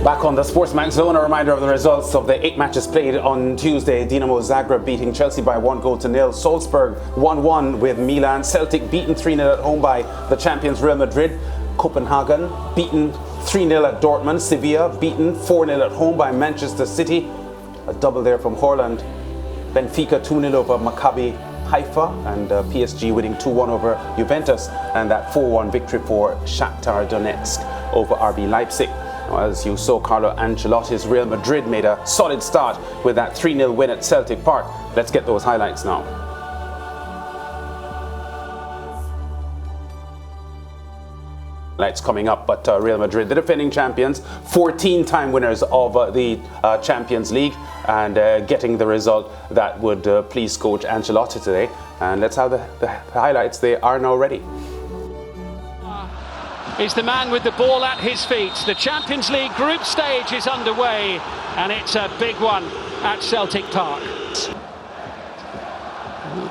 Back on the SportsMax zone, a reminder of the results of the 8 matches played on Tuesday. Dinamo Zagreb beating Chelsea by 1-0. Salzburg 1-1 with Milan. Celtic beaten 3-0 at home by the champions Real Madrid. Copenhagen beaten 3-0 at Dortmund. Sevilla beaten 4-0 at home by Manchester City. A double there from Haaland. Benfica 2-0 over Maccabi Haifa, and PSG winning 2-1 over Juventus, and that 4-1 victory for Shakhtar Donetsk over RB Leipzig. As you saw, Carlo Ancelotti's Real Madrid made a solid start with that 3-0 win at Celtic Park. Let's get those highlights now. Highlights coming up, but Real Madrid, the defending champions, 14-time winners of the Champions League, and getting the result that would please coach Ancelotti today. And let's have the highlights. They are now ready. Is the man with the ball at his feet. The Champions League group stage is underway, and it's a big one at Celtic Park.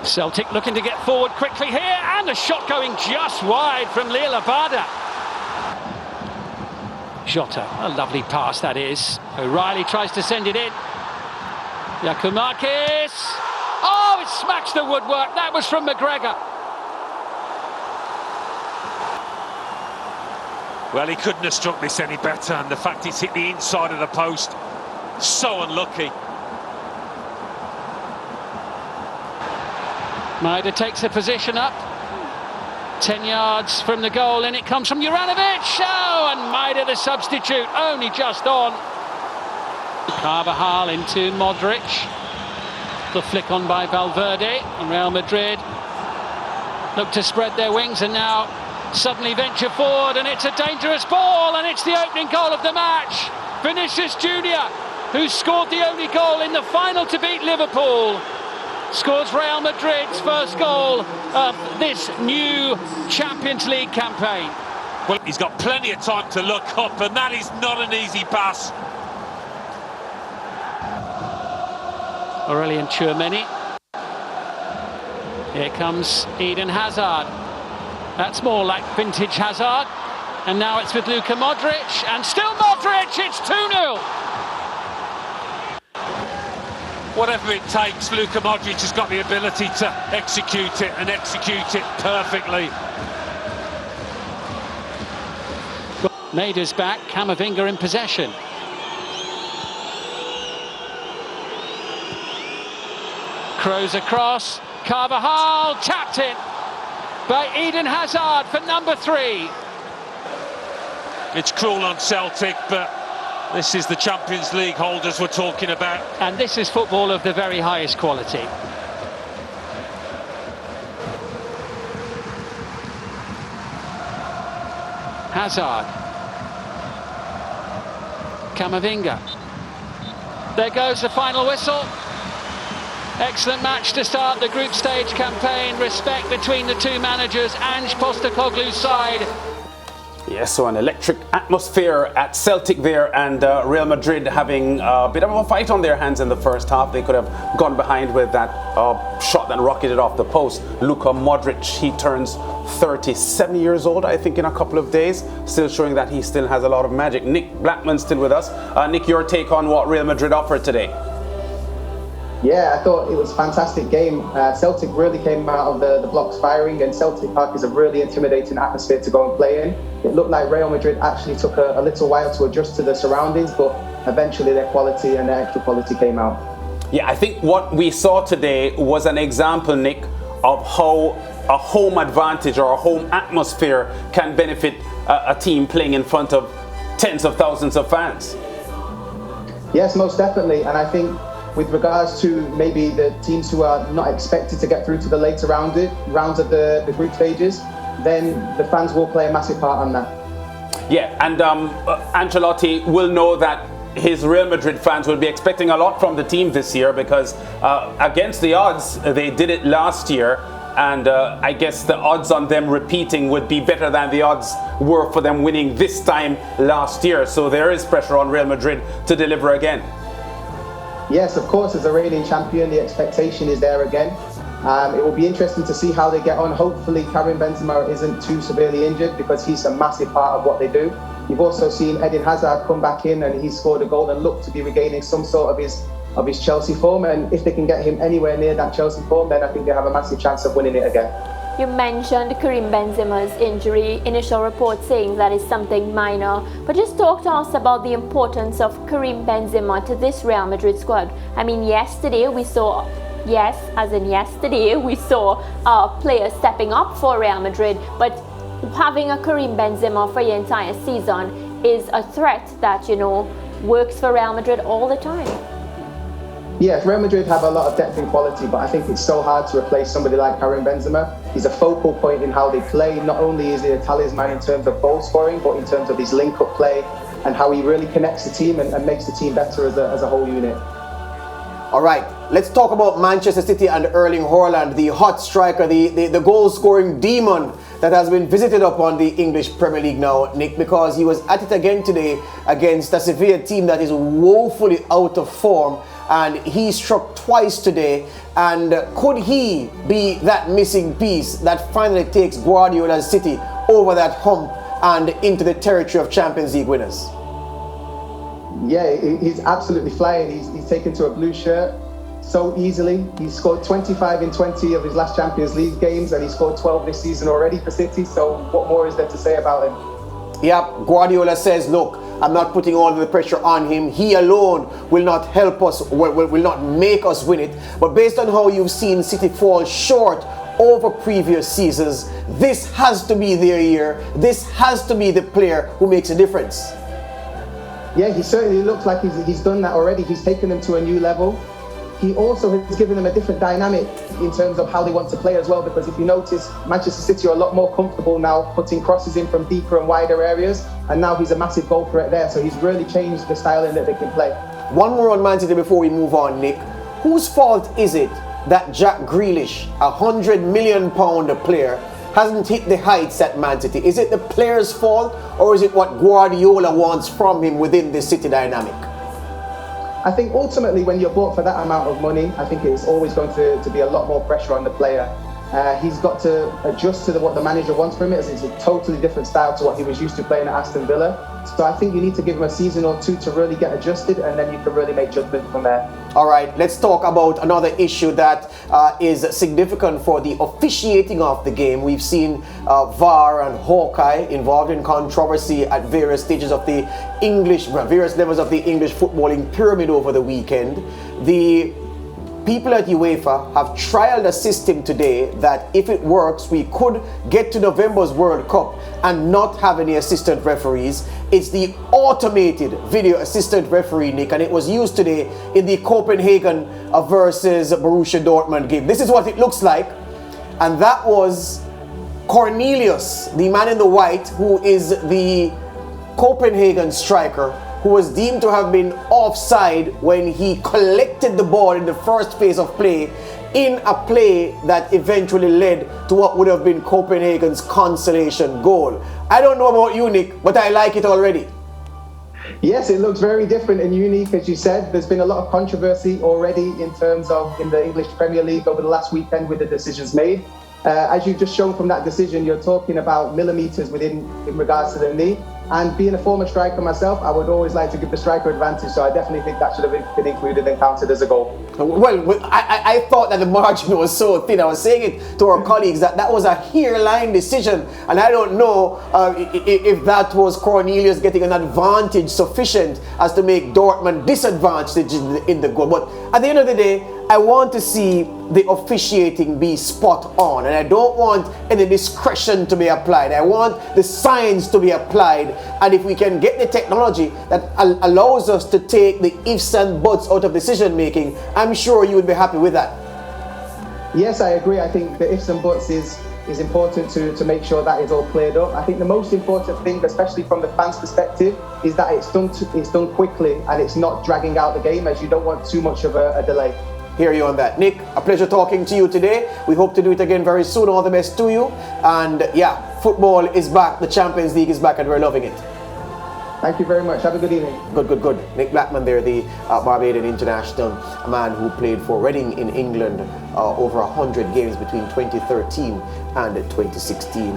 Celtic looking to get forward quickly here, and a shot going just wide from Lille Abada. Jota, a lovely pass that is. O'Reilly tries to send it in. Giakoumakis. Oh, it smacks the woodwork. That was from McGregor. Well, he couldn't have struck this any better, and the fact it's hit the inside of the post, so unlucky. Maida takes a position up. 10 yards from the goal, and it comes from Juranovic. Oh, and Maida, the substitute, only just on. Carvajal into Modric. The flick on by Valverde, and Real Madrid look to spread their wings and now suddenly venture forward, and it's a dangerous ball, and it's the opening goal of the match. Vinicius Junior, who scored the only goal in the final to beat Liverpool, scores Real Madrid's first goal of this new Champions League campaign. Well, he's got plenty of time to look up, and that is not an easy pass. Aurelien Tchouameni. Here comes Eden Hazard. That's more like vintage Hazard. And now it's with Luka Modric, and still Modric, it's 2-0. Whatever it takes, Luka Modric has got the ability to execute it, and execute it perfectly. Maida's back, Camavinga in possession. Kroos across, Carvajal tapped in by Eden Hazard for number 3. It's cruel on Celtic, but this is the Champions League holders we're talking about. And this is football of the very highest quality. Hazard. Camavinga. There goes the final whistle. Excellent match to start the group stage campaign. Respect between the two managers. Ange Postecoglou's side. Yes, so an electric atmosphere at Celtic there, and Real Madrid having a bit of a fight on their hands in the first half. They could have gone behind with that shot that rocketed off the post. Luka Modric, he turns 37 years old, I think, in a couple of days, still showing that he still has a lot of magic. Nick Blackman still with us. Nick, your take on what Real Madrid offered today? Yeah, I thought it was a fantastic game. Celtic really came out of the blocks firing, and Celtic Park is a really intimidating atmosphere to go and play in. It looked like Real Madrid actually took a little while to adjust to the surroundings, but eventually their quality and their extra quality came out. Yeah, I think what we saw today was an example, Nick, of how a home advantage or a home atmosphere can benefit a team playing in front of tens of thousands of fans. Yes, most definitely, and I think with regards to maybe the teams who are not expected to get through to the later rounds of the group stages, then the fans will play a massive part on that. Yeah, and Ancelotti will know that his Real Madrid fans will be expecting a lot from the team this year, because against the odds, they did it last year, and I guess the odds on them repeating would be better than the odds were for them winning this time last year. So there is pressure on Real Madrid to deliver again. Yes, of course, as a reigning champion, the expectation is there again. It will be interesting to see how they get on. Hopefully Karim Benzema isn't too severely injured, because he's a massive part of what they do. You've also seen Eden Hazard come back in and he's scored a goal and look to be regaining some sort of his Chelsea form. And if they can get him anywhere near that Chelsea form, then I think they have a massive chance of winning it again. You mentioned Karim Benzema's injury, initial reports saying that is something minor, but just talk to us about the importance of Karim Benzema to this Real Madrid squad. I mean, yesterday we saw players stepping up for Real Madrid, but having a Karim Benzema for your entire season is a threat that, works for Real Madrid all the time. Yes, Real Madrid have a lot of depth and quality, but I think it's so hard to replace somebody like Karim Benzema. He's a focal point in how they play. Not only is he a talisman in terms of goal scoring, but in terms of his link-up play and how he really connects the team and makes the team better as a whole unit. All right, let's talk about Manchester City and Erling Haaland, the hot striker, the goal-scoring demon that has been visited upon the English Premier League now, Nick, because he was at it again today against a Sevilla team that is woefully out of form, and he struck twice today. And could he be that missing piece that finally takes Guardiola's City over that hump and into the territory of Champions League winners? Yeah, he's absolutely flying. He's taken to a blue shirt so easily. He's scored 25 in 20 of his last Champions League games, and he scored 12 this season already for City. So what more is there to say about him? Yep, Guardiola says, look, I'm not putting all the pressure on him. He alone will not help us, will not make us win it. But based on how you've seen City fall short over previous seasons, this has to be their year. This has to be the player who makes a difference. Yeah, he certainly looks like he's done that already. He's taken them to a new level. He also has given them a different dynamic in terms of how they want to play as well, because if you notice, Manchester City are a lot more comfortable now putting crosses in from deeper and wider areas, and now he's a massive goal threat there, so he's really changed the style in that they can play. One more on Man City before we move on, Nick. Whose fault is it that Jack Grealish, £100 million player, hasn't hit the heights at Man City? Is it the player's fault, or is it what Guardiola wants from him within the City dynamic? I think ultimately when you're bought for that amount of money, I think it's always going to be a lot more pressure on the player. He's got to adjust to what the manager wants from it, as it's a totally different style to what he was used to playing at Aston Villa. So I think you need to give him a season or two to really get adjusted, and then you can really make judgment from there. All right, let's talk about another issue that is significant for the officiating of the game. We've seen VAR and Hawkeye involved in controversy at various stages of the various levels of the English footballing pyramid over the weekend. The people at UEFA have trialed a system today that, if it works, we could get to November's World Cup and not have any assistant referees. It's the automated video assistant referee, Nick, and it was used today in the Copenhagen versus Borussia Dortmund game. This is what it looks like, and that was Cornelius, the man in the white, who is the Copenhagen striker, who was deemed to have been offside when he collected the ball in the first phase of play, in a play that eventually led to what would have been Copenhagen's consolation goal. I don't know about you, Nick, but I like it already. Yes, it looks very different and unique, as you said. There's been a lot of controversy already in terms of in the English Premier League over the last weekend with the decisions made. As you've just shown from that decision, you're talking about millimetres in regards to the knee. And being a former striker myself, I would always like to give the striker advantage, so I definitely think that should have been included and counted as a goal. Well, I thought that the margin was so thin. I was saying it to our colleagues that was a hairline decision, and I don't know if that was Cornelius getting an advantage sufficient as to make Dortmund disadvantaged in the goal. But at the end of the day, I want to see the officiating be spot on, and I don't want any discretion to be applied. I want the science to be applied, and if we can get the technology that allows us to take the ifs and buts out of decision making, I'm sure you would be happy with that. Yes, I agree. I think the ifs and buts is important to make sure that is all cleared up. I think the most important thing, especially from the fans' perspective, is that it's done quickly and it's not dragging out the game, as you don't want too much of a delay. Hear you on that. Nick, a pleasure talking to you today. We hope to do it again very soon. All the best to you. And yeah, football is back. The Champions League is back, and we're loving it. Thank you very much. Have a good evening. Good. Nick Blackman there, the Barbadian international, a man who played for Reading in England over 100 games between 2013 and 2016.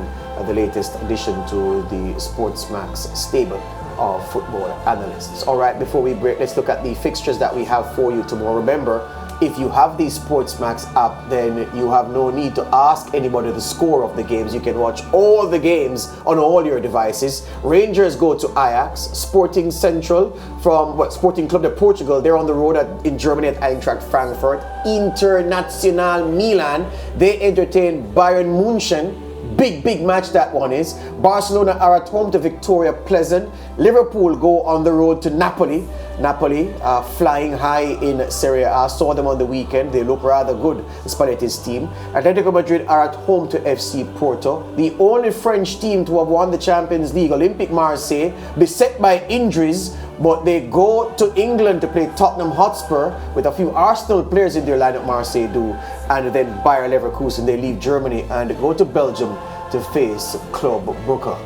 The latest addition to the SportsMax stable of football analysts. All right, before we break, let's look at the fixtures that we have for you tomorrow. Remember, if you have the SportsMax app, then you have no need to ask anybody the score of the games. You can watch all the games on all your devices. Rangers go to Ajax. Sporting Central from Sporting Club de Portugal. They're on the road in Germany at Eintracht Frankfurt. Internacional Milan, they entertain Bayern München. Big match that one is. Barcelona are at home to Victoria Pleasant. Liverpool go on the road to Napoli. Napoli flying high in Serie A. Saw them on the weekend. They look rather good, Spalletti's team. Atletico Madrid are at home to FC Porto. The only French team to have won the Champions League, Olympique Marseille, beset by injuries, but they go to England to play Tottenham Hotspur with a few Arsenal players in their lineup. Marseille do, and then Bayer Leverkusen, they leave Germany and go to Belgium to face Club Brugge.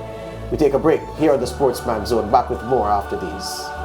We take a break here on the Sportsman Zone. Back with more after these.